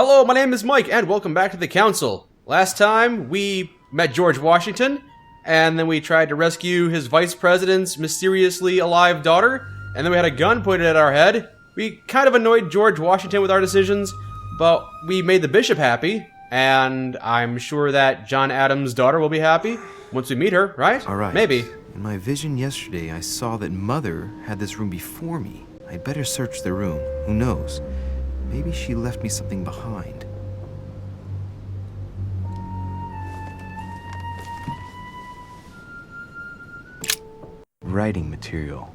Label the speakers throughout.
Speaker 1: Hello, my name is Mike, and welcome back to the Council. Last time, we met George Washington, and then we tried to rescue his vice president's mysteriously alive daughter, and then we had a gun pointed at our head. We kind of annoyed George Washington with our decisions, but we made the bishop happy, and I'm sure that John Adams' daughter will be happy once we meet her, right?
Speaker 2: All right.
Speaker 1: Maybe.
Speaker 2: In my vision yesterday, I saw that Mother had this room before me. I'd better search the room. Who knows? Maybe she left me something behind. Writing material.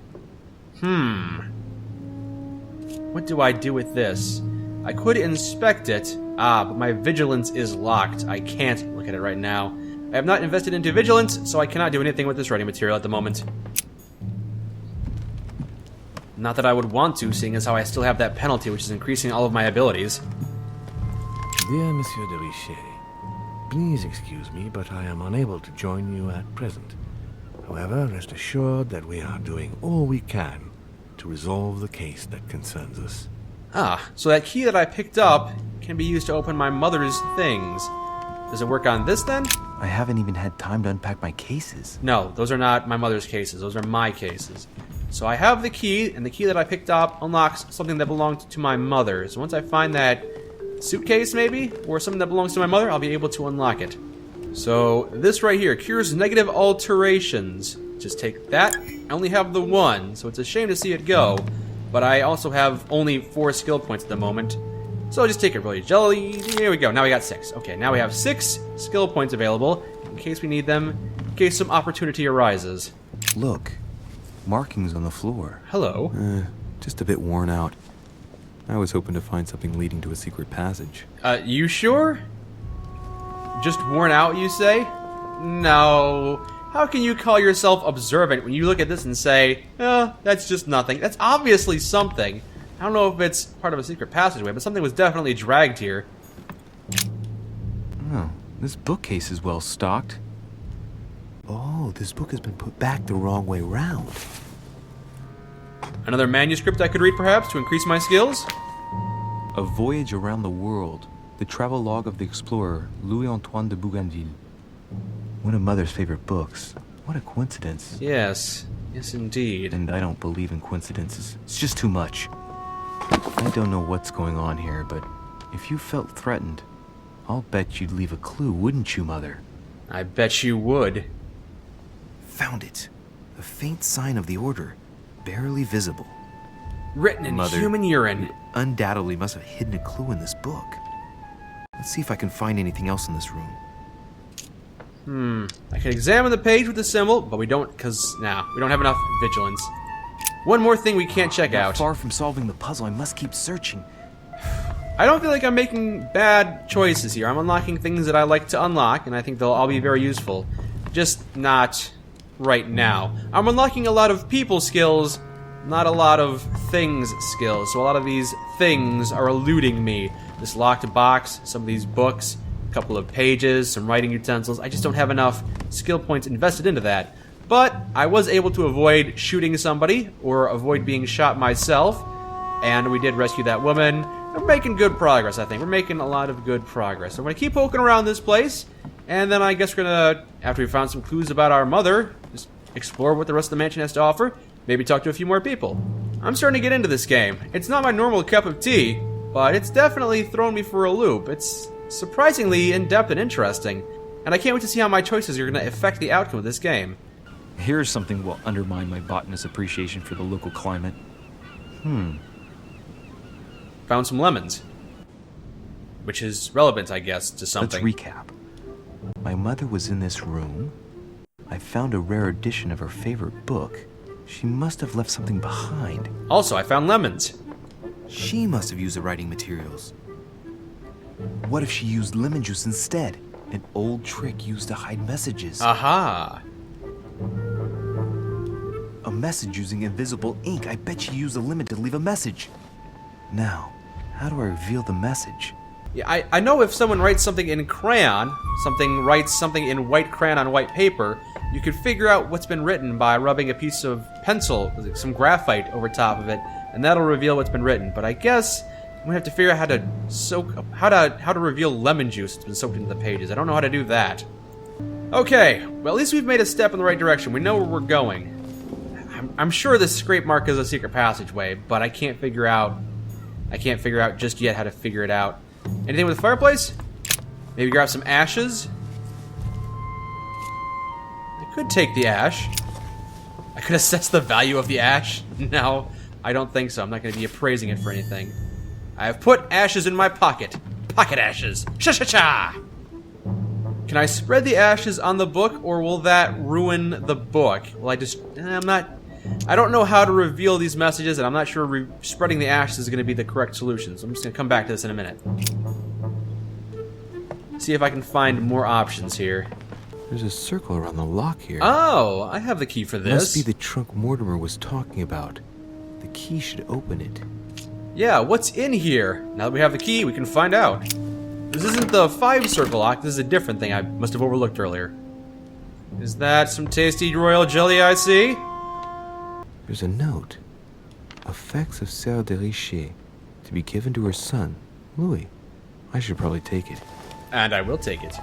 Speaker 1: What do I do with this? I could inspect it. But my vigilance is locked. I can't look at it right now. I have not invested into vigilance, so I cannot do anything with this writing material at the moment. Not that I would want to, seeing as how I still have that penalty, which is increasing all of my abilities.
Speaker 3: Dear Monsieur de Richet, please excuse me, but I am unable to join you at present. However, rest assured that we are doing all we can to resolve the case that concerns us.
Speaker 1: So that key that I picked up can be used to open my mother's things. Does it work on this, then?
Speaker 2: I haven't even had time to unpack my cases.
Speaker 1: No, those are not my mother's cases. Those are my cases. So I have the key, and the key that I picked up unlocks something that belonged to my mother. So once I find that suitcase, maybe, or something that belongs to my mother, I'll be able to unlock it. So this right here, cures negative alterations. Just take that. I only have the one, so it's a shame to see it go. But I also have only 4 skill points at the moment. So I'll just take it really jelly. Here we go. Now we got 6. Okay, now we have 6 skill points available in case we need them, in case some opportunity arises.
Speaker 2: Look. Markings on the floor.
Speaker 1: Hello.
Speaker 2: Just a bit worn out. I was hoping to find something leading to a secret passage.
Speaker 1: You sure? Just worn out, you say? No. How can you call yourself observant when you look at this and say, that's just nothing? That's obviously something. I don't know if it's part of a secret passageway, but something was definitely dragged here.
Speaker 2: Oh, this bookcase is well stocked. Oh, this book has been put back the wrong way round.
Speaker 1: Another manuscript I could read, perhaps, to increase my skills?
Speaker 2: A Voyage Around the World. The travel log of the explorer, Louis-Antoine de Bougainville. One of Mother's favorite books. What a coincidence.
Speaker 1: Yes. Yes, indeed.
Speaker 2: And I don't believe in coincidences. It's just too much. I don't know what's going on here, but if you felt threatened, I'll bet you'd leave a clue, wouldn't you, Mother?
Speaker 1: I bet you would.
Speaker 2: Found it. A faint sign of the order. Barely visible.
Speaker 1: Written in
Speaker 2: Mother,
Speaker 1: human urine.
Speaker 2: You undoubtedly must have hidden a clue in this book. Let's see if I can find anything else in this room.
Speaker 1: I can examine the page with the symbol, but we don't, we don't have enough vigilance. One more thing we can't check out.
Speaker 2: Far from solving the puzzle, I must keep searching.
Speaker 1: I don't feel like I'm making bad choices here. I'm unlocking things that I like to unlock, and I think they'll all be very useful. Just not right now. I'm unlocking a lot of people skills, not a lot of things skills. So a lot of these things are eluding me. This locked box, some of these books, a couple of pages, some writing utensils. I just don't have enough skill points invested into that. But I was able to avoid shooting somebody, or avoid being shot myself, and we did rescue that woman. We're making good progress, I think. We're making a lot of good progress. So I'm going to keep poking around this place, and then I guess we're going to, after we found some clues about our mother, just explore what the rest of the mansion has to offer, maybe talk to a few more people. I'm starting to get into this game. It's not my normal cup of tea, but it's definitely thrown me for a loop. It's surprisingly in-depth and interesting, and I can't wait to see how my choices are going to affect the outcome of this game.
Speaker 2: Here's something that will undermine my botanist's appreciation for the local climate.
Speaker 1: Found some lemons. Which is relevant, I guess, to something.
Speaker 2: Let's recap. My mother was in this room. I found a rare edition of her favorite book. She must have left something behind.
Speaker 1: Also, I found lemons.
Speaker 2: She must have used the writing materials. What if she used lemon juice instead? An old trick used to hide messages.
Speaker 1: Aha!
Speaker 2: A message using invisible ink. I bet she used a lemon to leave a message. Now, how do I reveal the message?
Speaker 1: Yeah, I know if someone writes something in crayon, writes something in white crayon on white paper, you could figure out what's been written by rubbing a piece of pencil, some graphite over top of it, and that'll reveal what's been written. But I guess I'm gonna have to figure out how to reveal lemon juice that's been soaked into the pages. I don't know how to do that. Okay, well at least we've made a step in the right direction. We know where we're going. I'm sure this scrape mark is a secret passageway, but I can't figure out just yet how to figure it out. Anything with the fireplace? Maybe grab some ashes? I could take the ash. I could assess the value of the ash. No, I don't think so. I'm not going to be appraising it for anything. I have put ashes in my pocket. Pocket ashes. Cha-cha-cha! Can I spread the ashes on the book, or will that ruin the book? Will I just... I don't know how to reveal these messages, and I'm not sure spreading the ashes is going to be the correct solution, so I'm just going to come back to this in a minute. See if I can find more options here.
Speaker 2: There's a circle around the lock here.
Speaker 1: Oh, I have the key for this.
Speaker 2: Must be the trunk Mortimer was talking about. The key should open it.
Speaker 1: Yeah, what's in here? Now that we have the key, we can find out. This isn't the 5-circle lock, this is a different thing I must have overlooked earlier. Is that some tasty royal jelly I see?
Speaker 2: There's a note. Effects of Sœur de Richer, to be given to her son, Louis. I should probably take it.
Speaker 1: And I will take it.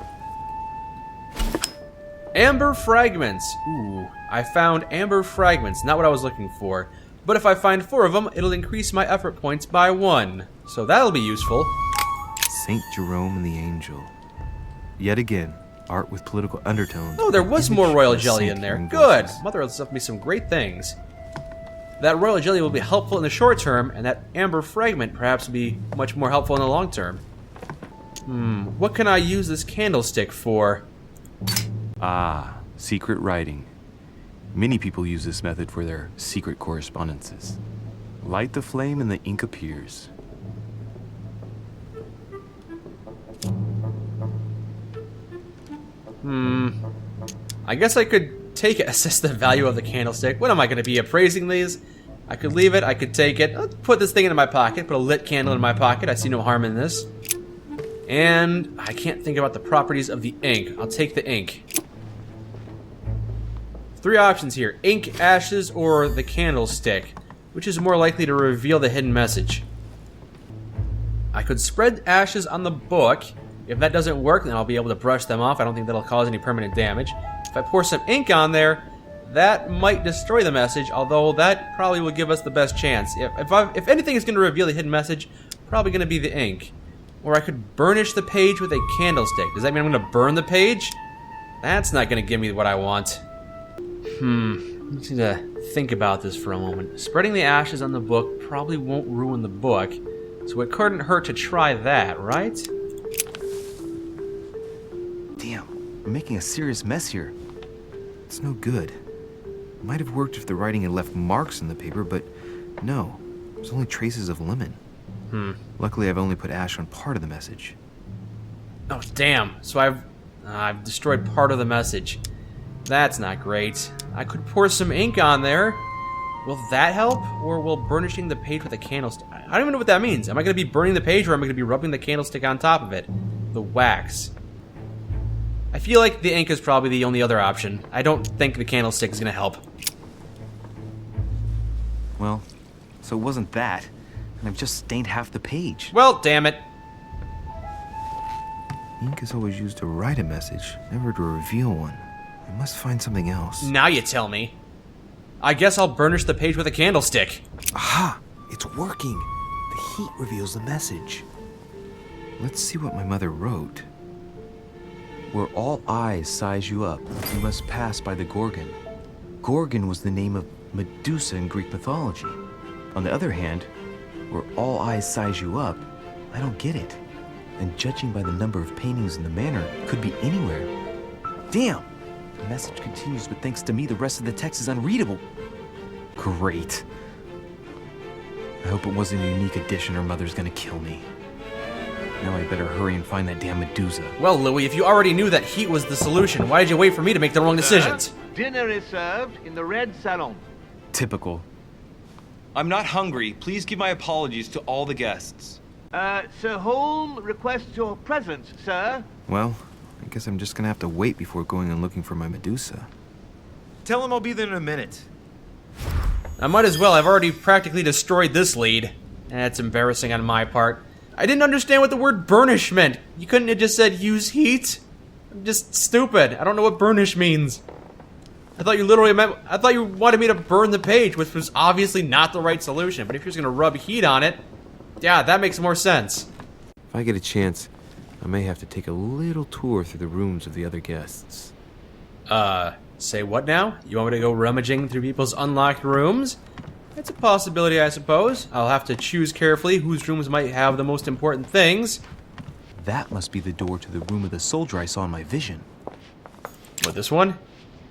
Speaker 1: Amber fragments. Ooh, I found amber fragments, not what I was looking for. But if I find 4 of them, it'll increase my effort points by 1. So that'll be useful.
Speaker 2: Saint Jerome and the Angel. Yet again, art with political undertones.
Speaker 1: Oh, there was more royal jelly in
Speaker 2: saint
Speaker 1: there.
Speaker 2: hearing
Speaker 1: Good.
Speaker 2: voices.
Speaker 1: Mother has left me some great things. That royal jelly will be helpful in the short term, and that amber fragment perhaps will be much more helpful in the long term. What can I use this candlestick for?
Speaker 2: Ah, secret writing. Many people use this method for their secret correspondences. Light the flame and the ink appears.
Speaker 1: I guess I could take it, assess the value of the candlestick. What am I going to be appraising these? I could leave it, I could take it. I'll put this thing into my pocket, put a lit candle in my pocket. I see no harm in this. And I can't think about the properties of the ink. I'll take the ink. 3 options here. Ink, ashes, or the candlestick. Which is more likely to reveal the hidden message? I could spread ashes on the book. If that doesn't work, then I'll be able to brush them off. I don't think that'll cause any permanent damage. If I pour some ink on there, that might destroy the message, although that probably will give us the best chance. If anything is going to reveal the hidden message, probably going to be the ink. Or I could burnish the page with a candlestick. Does that mean I'm going to burn the page? That's not going to give me what I want. I need to think about this for a moment. Spreading the ashes on the book probably won't ruin the book, so it couldn't hurt to try that, right?
Speaker 2: Damn, I'm making a serious mess here. It's no good. Might have worked if the writing had left marks in the paper, but no. There's only traces of lemon. Luckily, I've only put ash on part of the message.
Speaker 1: Oh, damn. So I've destroyed part of the message. That's not great. I could pour some ink on there. Will that help? Or will burnishing the page with a candlestick... I don't even know what that means. Am I going to be burning the page, or am I going to be rubbing the candlestick on top of it? The wax. I feel like the ink is probably the only other option. I don't think the candlestick is going to help.
Speaker 2: Well, so it wasn't that. And I've just stained half the page.
Speaker 1: Well, damn it.
Speaker 2: Ink is always used to write a message, never to reveal one. I must find something else.
Speaker 1: Now you tell me. I guess I'll burnish the page with a candlestick.
Speaker 2: Aha! It's working! The heat reveals the message. Let's see what my mother wrote. Where all eyes size you up, you must pass by the Gorgon. Gorgon was the name of Medusa in Greek mythology. On the other hand, where all eyes size you up, I don't get it. And judging by the number of paintings in the manor, could be anywhere. Damn! The message continues, but thanks to me, the rest of the text is unreadable. Great. I hope it wasn't a unique edition or Mother's gonna kill me. Now I better hurry and find that damn Medusa.
Speaker 1: Well, Louis, if you already knew that heat was the solution, why did you wait for me to make the wrong decisions?
Speaker 4: Dinner is served in the red salon.
Speaker 2: Typical.
Speaker 5: I'm not hungry. Please give my apologies to all the guests.
Speaker 4: Sir Holm requests your presence, sir.
Speaker 2: Well, I guess I'm just gonna have to wait before going and looking for my Medusa.
Speaker 5: Tell him I'll be there in a minute.
Speaker 1: I might as well. I've already practically destroyed this lead. That's embarrassing on my part. I didn't understand what the word burnish meant. You couldn't have just said use heat? I'm just stupid. I don't know what burnish means. I thought you wanted me to burn the page, which was obviously not the right solution. But if you're just gonna rub heat on it, yeah, that makes more sense.
Speaker 2: If I get a chance, I may have to take a little tour through the rooms of the other guests.
Speaker 1: Say what now? You want me to go rummaging through people's unlocked rooms? It's a possibility, I suppose. I'll have to choose carefully whose rooms might have the most important things.
Speaker 2: That must be the door to the room of the soldier I saw in my vision.
Speaker 1: What, this one?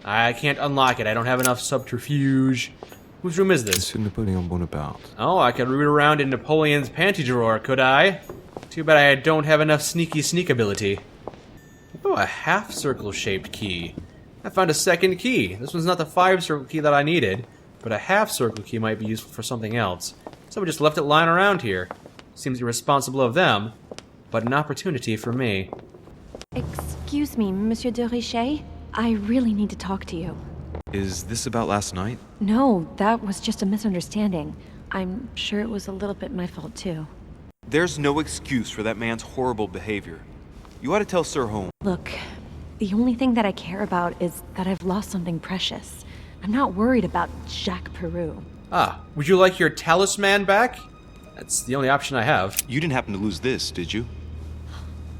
Speaker 1: I can't unlock it. I don't have enough subterfuge. Whose room is this?
Speaker 2: Monsieur Napoleon Bonaparte.
Speaker 1: Oh, I could root around in Napoleon's panty drawer, could I? Too bad I don't have enough sneak ability. Oh, a half-circle shaped key. I found a second key. This one's not the 5-circle key that I needed, but a half-circle key might be useful for something else. Someone just left it lying around here. Seems irresponsible of them, but an opportunity for me.
Speaker 6: Excuse me, Monsieur de Richet? I really need to talk to you.
Speaker 2: Is this about last night?
Speaker 6: No, that was just a misunderstanding. I'm sure it was a little bit my fault, too.
Speaker 7: There's no excuse for that man's horrible behavior. You ought to tell Sir Holmes.
Speaker 6: Look, the only thing that I care about is that I've lost something precious. I'm not worried about Jacques Peru.
Speaker 1: Ah, would you like your talisman back? That's the only option I have.
Speaker 7: You didn't happen to lose this, did you?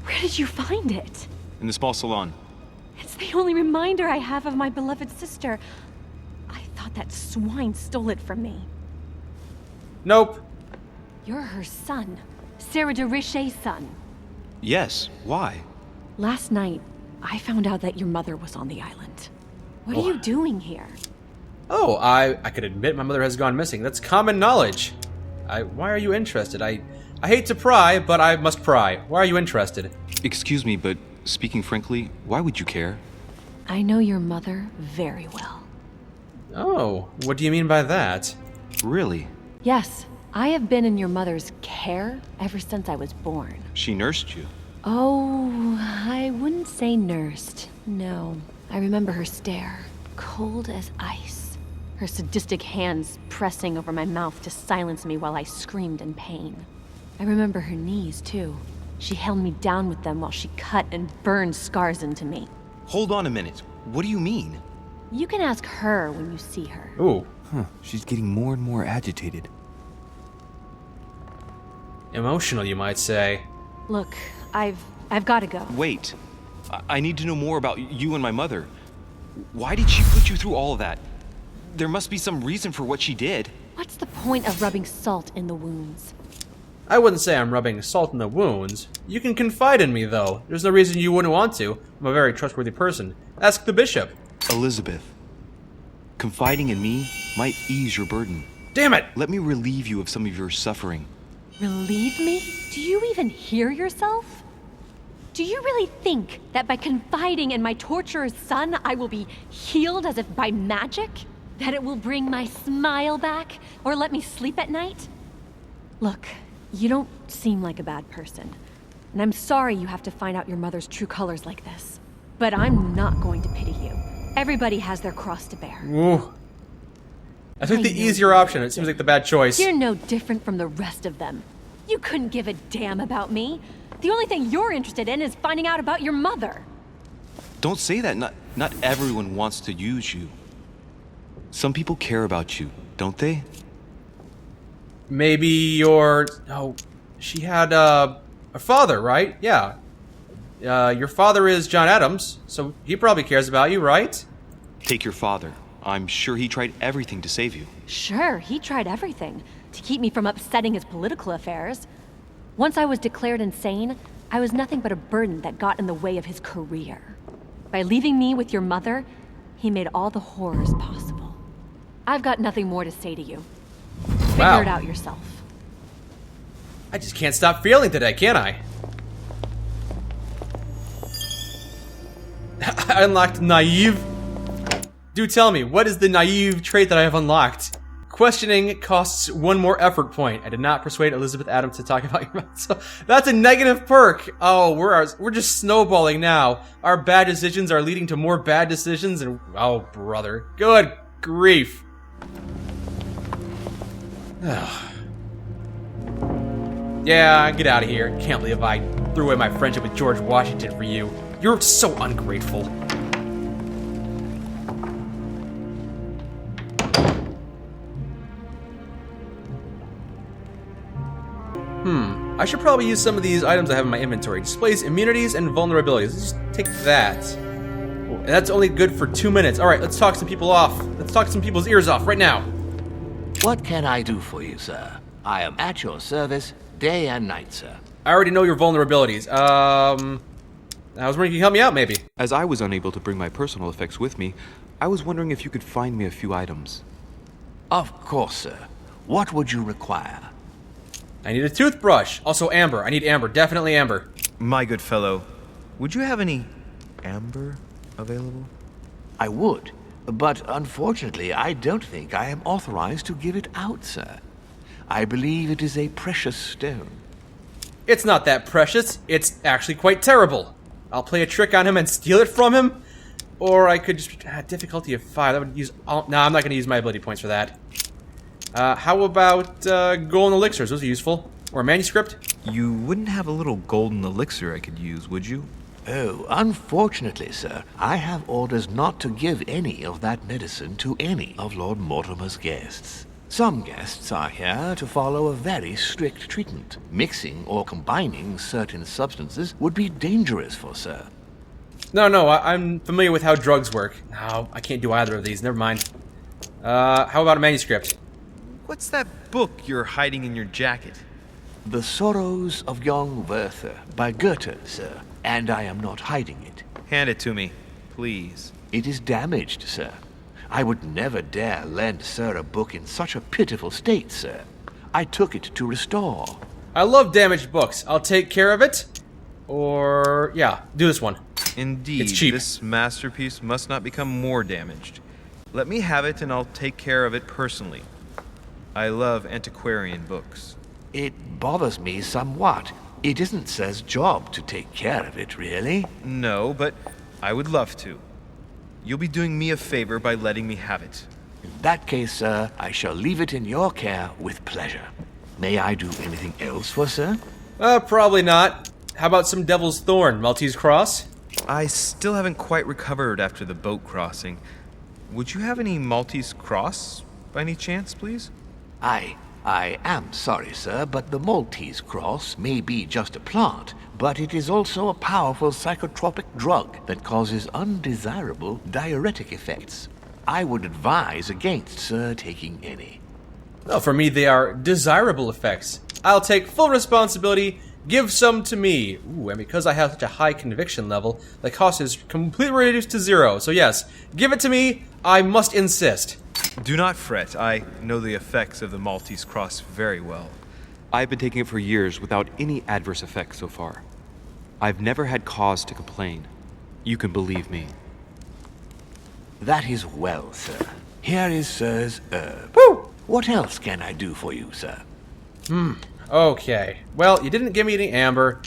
Speaker 6: Where did you find it?
Speaker 7: In the small salon.
Speaker 6: It's the only reminder I have of my beloved sister. I thought that swine stole it from me.
Speaker 1: Nope.
Speaker 6: You're her son. Sarah de Richet's son.
Speaker 7: Yes, why?
Speaker 6: Last night, I found out that your mother was on the island. What are you doing here?
Speaker 1: Oh, I could admit my mother has gone missing. That's common knowledge. Why are you interested? I hate to pry, but I must pry. Why are you interested?
Speaker 7: Excuse me, but speaking frankly, why would you care?
Speaker 6: I know your mother very well.
Speaker 1: Oh, what do you mean by that?
Speaker 7: Really?
Speaker 6: Yes, I have been in your mother's care ever since I was born.
Speaker 7: She nursed you.
Speaker 6: Oh, I wouldn't say nursed. No, I remember her stare, cold as ice. Her sadistic hands pressing over my mouth to silence me while I screamed in pain. I remember her knees, too. She held me down with them while she cut and burned scars into me.
Speaker 7: Hold on a minute. What do you mean?
Speaker 6: You can ask her when you see her.
Speaker 1: Ooh,
Speaker 2: She's getting more and more agitated.
Speaker 1: emotional, you might say.
Speaker 6: Look, I've got to go.
Speaker 7: Wait. I need to know more about you and my mother. Why did she put you through all of that? There must be some reason for what she did.
Speaker 6: What's the point of rubbing salt in the wounds?
Speaker 1: I wouldn't say I'm rubbing salt in the wounds. You can confide in me, though. There's no reason you wouldn't want to. I'm a very trustworthy person. Ask the bishop.
Speaker 7: Elizabeth, confiding in me might ease your burden.
Speaker 1: Damn it!
Speaker 7: Let me relieve you of some of your suffering.
Speaker 6: Relieve me? Do you even hear yourself? Do you really think that by confiding in my torturer's son, I will be healed as if by magic? That it will bring my smile back or let me sleep at night? Look, you don't seem like a bad person. And I'm sorry you have to find out your mother's true colors like this. But I'm not going to pity you. Everybody has their cross to bear.
Speaker 1: Ooh. I took
Speaker 6: I
Speaker 1: the
Speaker 6: know
Speaker 1: easier
Speaker 6: you
Speaker 1: option. It seems like the bad choice.
Speaker 6: You're no different from the rest of them. You couldn't give a damn about me. The only thing you're interested in is finding out about your mother.
Speaker 7: Don't say that. Not everyone wants to use you. Some people care about you, don't they?
Speaker 1: Maybe your... Oh, she had, a father, right? Yeah. Your father is John Adams, so he probably cares about you, right?
Speaker 7: Take your father. I'm sure he tried everything to save you.
Speaker 6: Sure, he tried everything to keep me from upsetting his political affairs. Once I was declared insane, I was nothing but a burden that got in the way of his career. By leaving me with your mother, he made all the horrors possible. I've got nothing more to say to you.
Speaker 1: Wow.
Speaker 6: Figure it out yourself.
Speaker 1: I just can't stop feeling today, can I? I unlocked naive. Do tell me, what is the naive trait that I have unlocked? Questioning costs one more effort point. I did not persuade Elizabeth Adams to talk about your mouth. So that's a negative perk. Oh, we're just snowballing now. Our bad decisions are leading to more bad decisions, and oh, brother, good grief. Yeah, get out of here. Can't believe I threw away my friendship with George Washington for you. You're so ungrateful. I should probably use some of these items I have in my inventory. Displays immunities and vulnerabilities. Let's just take that. And that's only good for 2 minutes. Alright, let's talk some people off. Let's talk some people's ears off right now.
Speaker 8: What can I do for you, sir? I am at your service, day and night, sir.
Speaker 1: I already know your vulnerabilities. I was wondering if you could help me out, maybe.
Speaker 2: As I was unable to bring my personal effects with me, I was wondering if you could find me a few items.
Speaker 8: Of course, sir. What would you require?
Speaker 1: I need a toothbrush. Also amber. I need amber. Definitely amber.
Speaker 9: My good fellow, would you have any amber available?
Speaker 8: I would, but unfortunately, I don't think I am authorized to give it out, sir. I believe it is a precious stone.
Speaker 1: It's not that precious. It's actually quite terrible. I'll play a trick on him and steal it from him. Or I could just... difficulty of 5. That would use... No, I'm not going to use my ability points for that. How about golden elixirs? Those are useful. Or a manuscript?
Speaker 9: You wouldn't have a little golden elixir I could use, would you?
Speaker 8: Oh, unfortunately, sir, I have orders not to give any of that medicine to any of Lord Mortimer's guests. Some guests are here to follow a very strict treatment. Mixing or combining certain substances would be dangerous for sir.
Speaker 1: No, I'm familiar with how drugs work. No, I can't do either of these. Never mind. How about a manuscript?
Speaker 9: What's that book you're hiding in your jacket?
Speaker 8: The Sorrows of Young Werther by Goethe, sir, and I am not hiding it.
Speaker 9: Hand it to me, please.
Speaker 8: It is damaged, sir. I would never dare lend sir a book in such a pitiful state, sir. I took it to restore.
Speaker 1: I love damaged books. I'll take care of it. Or, yeah, do this one.
Speaker 9: Indeed,
Speaker 1: It's cheap.
Speaker 9: this masterpiece must not become more damaged. Let me have it and I'll take care of it personally. I love antiquarian books.
Speaker 8: It bothers me somewhat. It isn't sir's job to take care of it, really.
Speaker 9: No, but I would love to. You'll be doing me a favor by letting me have it.
Speaker 8: In that case, sir, I shall leave it in your care with pleasure. May I do anything else for sir?
Speaker 1: Probably not. How about some Devil's Thorn, Maltese Cross?
Speaker 9: I still haven't quite recovered after the boat crossing. Would you have any Maltese cross, by any chance, please?
Speaker 8: I am sorry, sir, but the Maltese cross may be just a plant, but it is also a powerful psychotropic drug that causes undesirable diuretic effects. I would advise against sir taking any.
Speaker 1: Well, for me, they are desirable effects. I'll take full responsibility. Give some to me. Ooh, and because I have such a high conviction level, the cost is completely reduced to 0. So yes, give it to me. I must insist.
Speaker 9: Do not fret. I know the effects of the Maltese cross very well.
Speaker 2: I've been taking it for years without any adverse effects so far. I've never had cause to complain. You can believe me.
Speaker 8: That is well, sir. Here is sir's herb. Woo! What else can I do for you, sir?
Speaker 1: Okay. Well, you didn't give me any amber.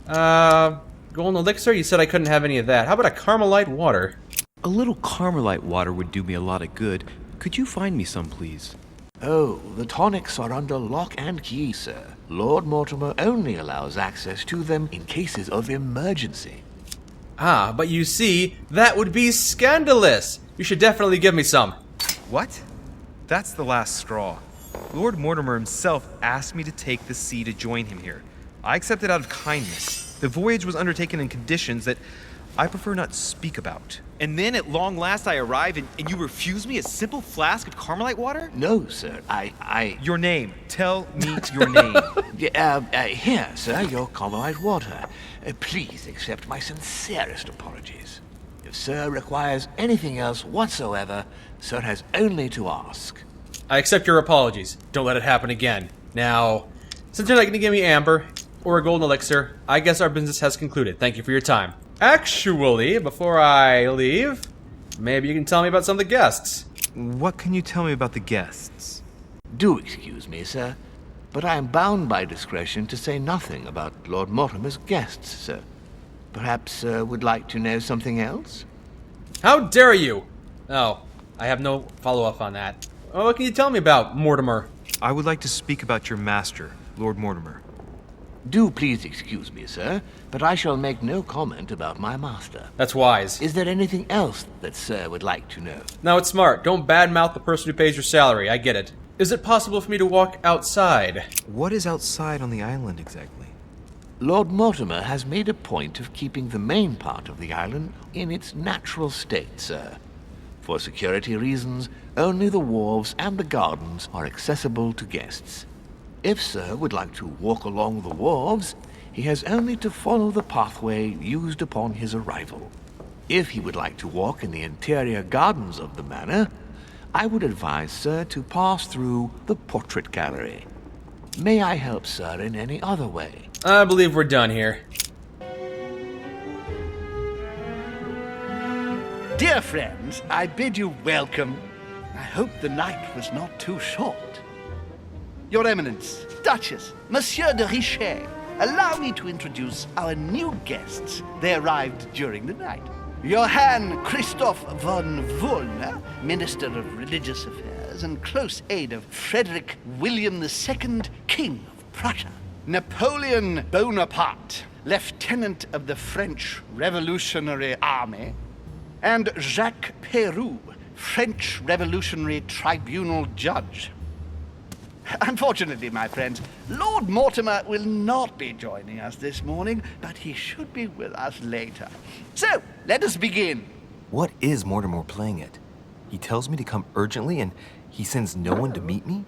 Speaker 1: Golden elixir? You said I couldn't have any of that. How about a Carmelite water?
Speaker 2: A little Carmelite water would do me a lot of good. Could you find me some, please?
Speaker 8: Oh, the tonics are under lock and key, sir. Lord Mortimer only allows access to them in cases of emergency.
Speaker 1: Ah, but you see, that would be scandalous. You should definitely give me some.
Speaker 9: What? That's the last straw. Lord Mortimer himself asked me to take the sea to join him here. I accepted out of kindness. The voyage was undertaken in conditions that I prefer not speak about.
Speaker 5: And then at long last I arrive and you refuse me a simple flask of Carmelite water?
Speaker 8: No, sir,
Speaker 9: Your name. Tell me your name.
Speaker 8: Here, sir, your Carmelite water. Please accept my sincerest apologies. If sir requires anything else whatsoever, sir has only to ask.
Speaker 1: I accept your apologies. Don't let it happen again. Now, since you're not going to give me amber or a golden elixir, I guess our business has concluded. Thank you for your time. Actually, before I leave, maybe you can tell me about some of the guests.
Speaker 9: What can you tell me about the guests?
Speaker 8: Do excuse me, sir, but I am bound by discretion to say nothing about Lord Mortimer's guests, sir. Perhaps sir would like to know something else?
Speaker 1: How dare you? Oh, I have no follow-up on that. Oh, what can you tell me about Mortimer?
Speaker 9: I would like to speak about your master, Lord Mortimer.
Speaker 8: Do please excuse me, sir, but I shall make no comment about my master.
Speaker 1: That's wise.
Speaker 8: Is there anything else that sir would like to know?
Speaker 1: No, it's smart. Don't badmouth the person who pays your salary. I get it. Is it possible for me to walk outside?
Speaker 2: What is outside on the island exactly?
Speaker 8: Lord Mortimer has made a point of keeping the main part of the island in its natural state, sir. For security reasons, only the wharves and the gardens are accessible to guests. If sir would like to walk along the wharves, he has only to follow the pathway used upon his arrival. If he would like to walk in the interior gardens of the manor, I would advise sir to pass through the portrait gallery. May I help sir in any other way?
Speaker 1: I believe we're done here.
Speaker 10: Dear friends, I bid you welcome. I hope the night was not too short. Your Eminence, Duchess, Monsieur de Richet, allow me to introduce our new guests. They arrived during the night. Johann Christoph von Wollner, Minister of Religious Affairs and close aide of Frederick William II, King of Prussia. Napoleon Bonaparte, Lieutenant of the French Revolutionary Army. And Jacques Peroux, French Revolutionary Tribunal Judge. Unfortunately, my friends, Lord Mortimer will not be joining us this morning, but he should be with us later. So, let us begin.
Speaker 2: What is Mortimer playing at? He tells me to come urgently and he sends no one to meet me?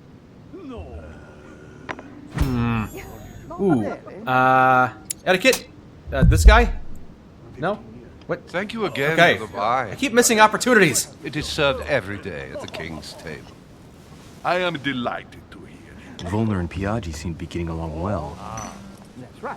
Speaker 1: Ooh. Etiquette? This guy? No? What?
Speaker 11: Thank you again
Speaker 1: Okay.
Speaker 11: for the wine.
Speaker 1: I keep missing opportunities.
Speaker 11: It is served every day at the king's table.
Speaker 12: I am delighted to hear.
Speaker 2: Volner and Piaggi seem to be getting along well.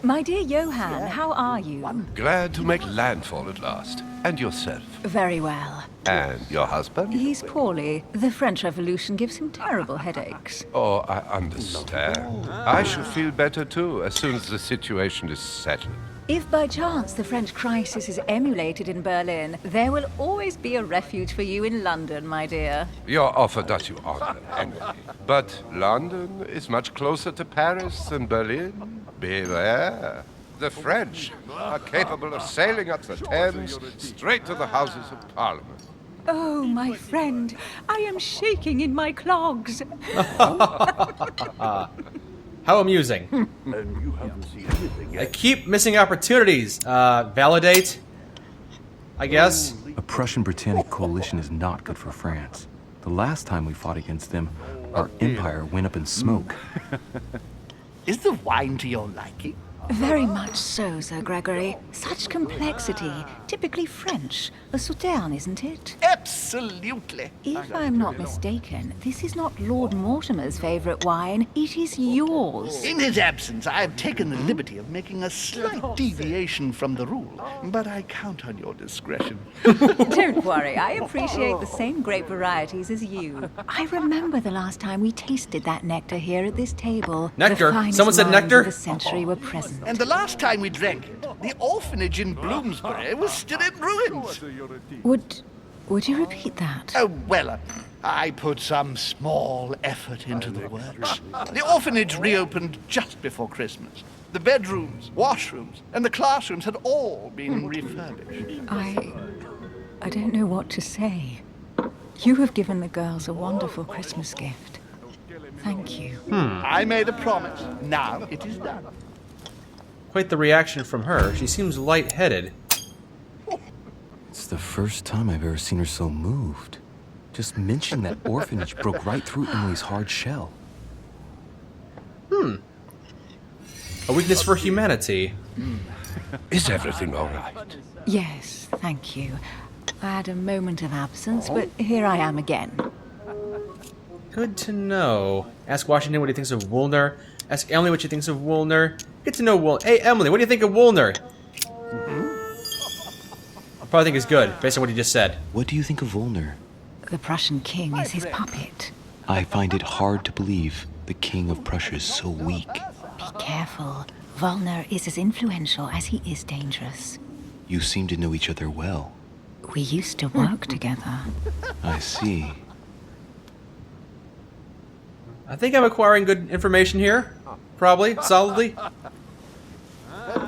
Speaker 13: My dear Johann, how are you?
Speaker 11: Glad to make landfall at last. And yourself?
Speaker 13: Very well.
Speaker 11: And your husband?
Speaker 13: He's poorly. The French Revolution gives him terrible headaches.
Speaker 11: Oh, I understand. I shall feel better too as soon as the situation is settled.
Speaker 13: If by chance the French crisis is emulated in Berlin, there will always be a refuge for you in London, my dear.
Speaker 11: Your offer does you honor, Henry. But London is much closer to Paris than Berlin. Beware. The French are capable of sailing up the Thames straight to the Houses of Parliament.
Speaker 13: Oh, my friend, I am shaking in my clogs.
Speaker 1: How amusing. I keep missing opportunities. Validate? I guess.
Speaker 2: A Prussian-Britannic coalition is not good for France. The last time we fought against them, our empire went up in smoke.
Speaker 10: Is the wine to your liking?
Speaker 13: Very much so, Sir Gregory. Such complexity. Typically French. A Sauterne, isn't it?
Speaker 10: Absolutely.
Speaker 13: If I'm not mistaken, this is not Lord Mortimer's favourite wine. It is yours.
Speaker 10: In his absence, I have taken the liberty of making a slight deviation from the rule, but I count on your discretion.
Speaker 13: Don't worry, I appreciate the same grape varieties as you. I remember the last time we tasted that nectar here at this table.
Speaker 1: Nectar?
Speaker 13: The finest
Speaker 1: Someone said
Speaker 13: wines
Speaker 1: nectar?
Speaker 13: of the century were present.
Speaker 10: And the last time we drank it, the orphanage in Bloomsbury was still in ruins.
Speaker 13: Would you repeat that?
Speaker 10: Oh, well, I put some small effort into the works. The orphanage reopened just before Christmas. The bedrooms, washrooms, and the classrooms had all been refurbished.
Speaker 13: I don't know what to say. You have given the girls a wonderful Christmas gift. Thank you.
Speaker 10: I made a promise. Now it is done.
Speaker 1: Quite the reaction from her. She seems lightheaded.
Speaker 2: It's the first time I've ever seen her so moved. Just mentioning that orphanage broke right through Emily's hard shell.
Speaker 1: A weakness for humanity.
Speaker 11: Is everything all right?
Speaker 13: Yes, thank you. I had a moment of absence, but here I am again.
Speaker 1: Good to know. Ask Washington what he thinks of Woolner. Ask Emily what she thinks of Woolner. Get to know Woolner. Hey, Emily, what do you think of Woolner? I probably think he's good, based on what he just said.
Speaker 2: What do you think of Volner?
Speaker 13: The Prussian king is his puppet.
Speaker 2: I find it hard to believe the king of Prussia is so weak.
Speaker 13: Be careful. Volner is as influential as he is dangerous.
Speaker 2: You seem to know each other well.
Speaker 13: We used to work together.
Speaker 2: I see.
Speaker 1: I think I'm acquiring good information here. Probably. Solidly.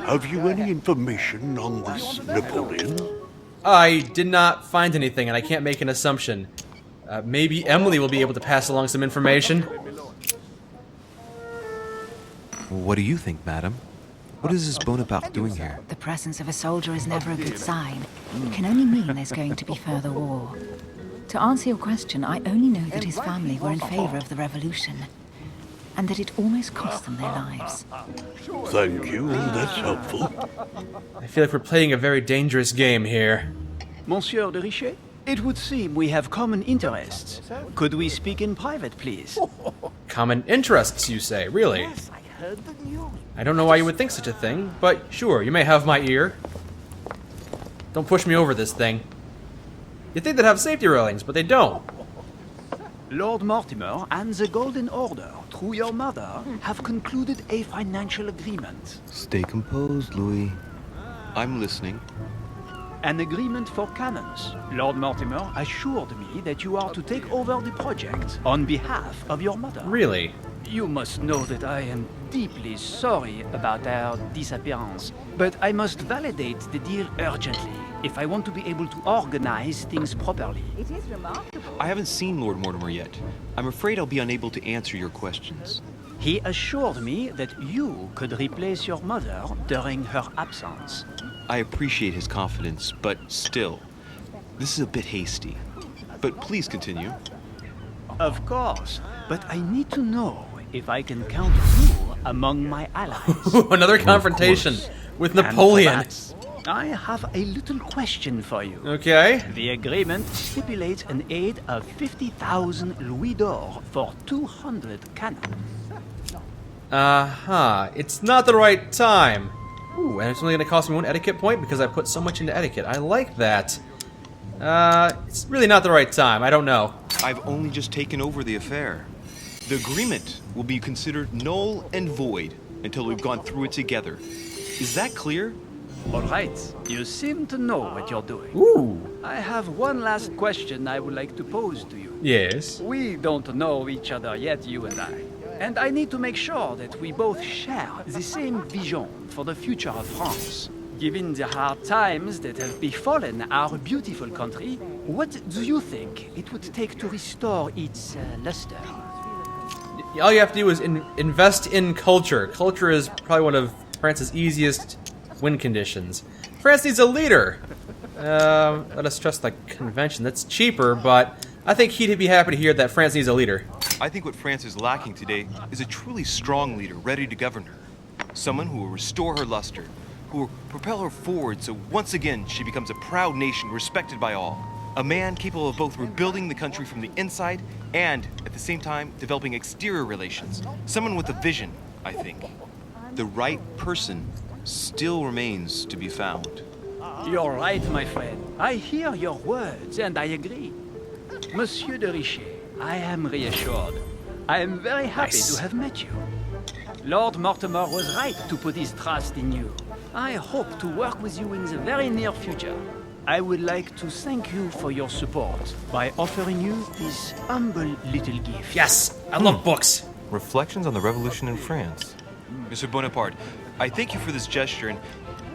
Speaker 12: Have you any information on this Napoleon?
Speaker 1: I did not find anything, and I can't make an assumption. Maybe Emily will be able to pass along some information.
Speaker 2: What do you think, madam? What is this Bonaparte doing here?
Speaker 13: The presence of a soldier is never a good sign. It can only mean there's going to be further war. To answer your question, I only know that his family were in favor of the revolution, and that it almost cost them their lives.
Speaker 12: Thank you, that's helpful.
Speaker 1: I feel like we're playing a very dangerous game here.
Speaker 14: Monsieur de Richet, it would seem we have common interests. Could we speak in private, please?
Speaker 1: Common interests, you say? Really? I don't know why you would think such a thing, but sure, you may have my ear. Don't push me over this thing. You'd think they'd have safety railings, but they don't.
Speaker 14: Lord Mortimer and the Golden Order, through your mother, have concluded a financial agreement.
Speaker 2: Stay composed, Louis.
Speaker 7: I'm listening.
Speaker 14: An agreement for cannons. Lord Mortimer assured me that you are to take over the project on behalf of your mother.
Speaker 1: Really?
Speaker 14: You must know that I am deeply sorry about our disappearance, but I must validate the deal urgently if I want to be able to organize things properly.
Speaker 13: It is remarkable.
Speaker 7: I haven't seen Lord Mortimer yet. I'm afraid I'll be unable to answer your questions.
Speaker 14: He assured me that you could replace your mother during her absence.
Speaker 7: I appreciate his confidence, but still, this is a bit hasty. But please continue.
Speaker 14: Of course, but I need to know if I can count you among my allies.
Speaker 1: Another confrontation with Napoleon.
Speaker 14: And for that, I have a little question for you.
Speaker 1: Okay.
Speaker 14: The agreement stipulates an aid of 50,000 louis d'or for 200 cannons.
Speaker 1: It's not the right time. Ooh, and it's only going to cost me 1 etiquette point because I put so much into etiquette. I like that. It's really not the right time. I don't know.
Speaker 7: I've only just taken over the affair. The agreement will be considered null and void until we've gone through it together. Is that clear?
Speaker 14: All right, you seem to know what you're doing.
Speaker 1: Ooh.
Speaker 14: I have one last question I would like to pose to you.
Speaker 1: Yes.
Speaker 14: We don't know each other yet, you and I. And I need to make sure that we both share the same vision for the future of France. Given the hard times that have befallen our beautiful country, what do you think it would take to restore its luster?
Speaker 1: All you have to do is invest in culture. Culture is probably one of France's easiest win conditions. France needs a leader. Let us trust the convention. That's cheaper, but I think he'd be happy to hear that France needs a leader.
Speaker 7: I think what France is lacking today is a truly strong leader ready to govern her. Someone who will restore her luster, who will propel her forward so once again she becomes a proud nation respected by all. A man capable of both rebuilding the country from the inside and, at the same time, developing exterior relations. Someone with a vision, I think. The right person still remains to be found.
Speaker 14: You're right, my friend. I hear your words and I agree. Monsieur de Richet, I am reassured. I am very happy to have met you. Lord Mortimer was right to put his trust in you. I hope to work with you in the very near future. I would like to thank you for your support by offering you this humble little gift.
Speaker 1: Yes, I love books.
Speaker 7: Reflections on the Revolution in France. Mr. Bonaparte, I thank you for this gesture, and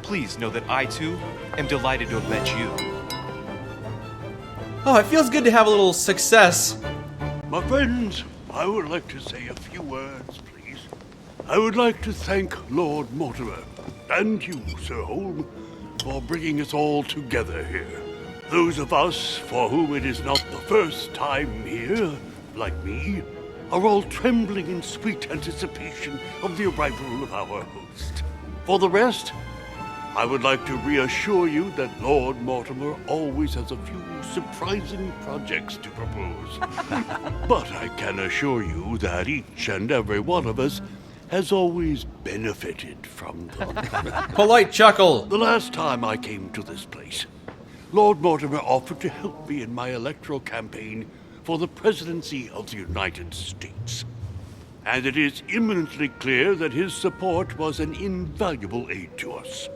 Speaker 7: please know that I, too, am delighted to have met you.
Speaker 1: Oh, it feels good to have a little success.
Speaker 12: My friends, I would like to say a few words, please. I would like to thank Lord Mortimer, and you, Sir Holm, for bringing us all together here. Those of us for whom it is not the first time here, like me, are all trembling in sweet anticipation of the arrival of our host. For the rest, I would like to reassure you that Lord Mortimer always has a few surprising projects to propose. But I can assure you that each and every one of us has always benefited from them.
Speaker 1: Polite chuckle.
Speaker 12: The last time I came to this place, Lord Mortimer offered to help me in my electoral campaign for the presidency of the United States. And it is eminently clear that his support was an invaluable aid to us.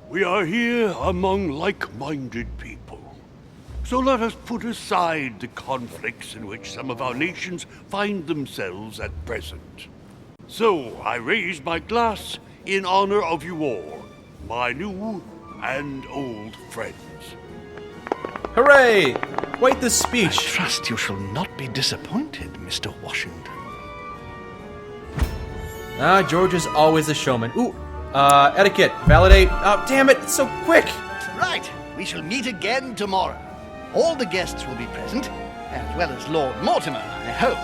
Speaker 12: We are here among like-minded people. So let us put aside the conflicts in which some of our nations find themselves at present. So I raise my glass in honor of you all, my new and old friends.
Speaker 1: Hooray! Quite the
Speaker 10: I
Speaker 1: speech.
Speaker 10: trust you shall not be disappointed, Mr. Washington.
Speaker 1: Ah, George is always a showman. Ooh, etiquette. Validate. Oh, damn it, it's so quick!
Speaker 10: Right, we shall meet again tomorrow. All the guests will be present, as well as Lord Mortimer, I hope.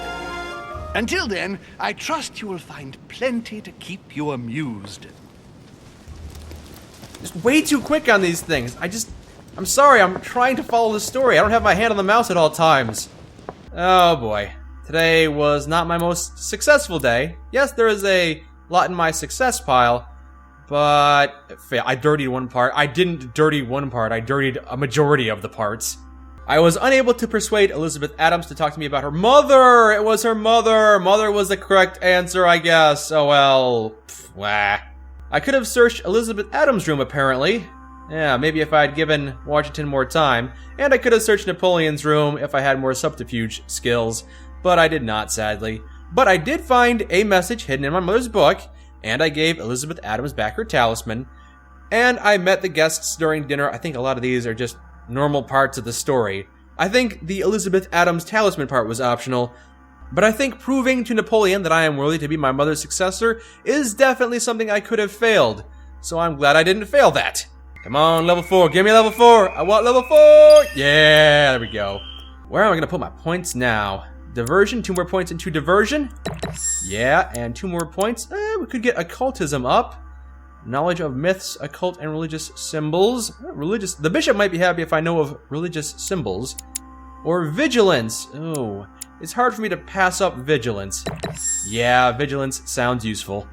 Speaker 10: Until then, I trust you will find plenty to keep you amused.
Speaker 1: Just way too quick on these things. I'm sorry, I'm trying to follow the story. I don't have my hand on the mouse at all times. Oh boy. Today was not my most successful day. Yes, there is a lot in my success pile, but I dirtied one part. I didn't dirty one part, I dirtied a majority of the parts. I was unable to persuade Elizabeth Adams to talk to me about her mother! It was her mother! Mother was the correct answer, I guess. Oh well. Wah. I could have searched Elizabeth Adams' room, apparently. Yeah, maybe if I had given Washington more time. And I could have searched Napoleon's room if I had more subterfuge skills. But I did not, sadly. But I did find a message hidden in my mother's book, and I gave Elizabeth Adams back her talisman. And I met the guests during dinner. I think a lot of these are just normal parts of the story. I think the Elizabeth Adams talisman part was optional, but I think proving to Napoleon that I am worthy to be my mother's successor is definitely something I could have failed. So I'm glad I didn't fail that. Come on, level 4. Give me level 4. I want level 4. Yeah, there we go. Where am I going to put my points now? Diversion, 2 more points into diversion. Yeah, and 2 more points. We could get occultism up. Knowledge of myths, occult, and religious symbols. The bishop might be happy if I know of religious symbols. Or vigilance. Oh, it's hard for me to pass up vigilance. Yeah, vigilance sounds useful.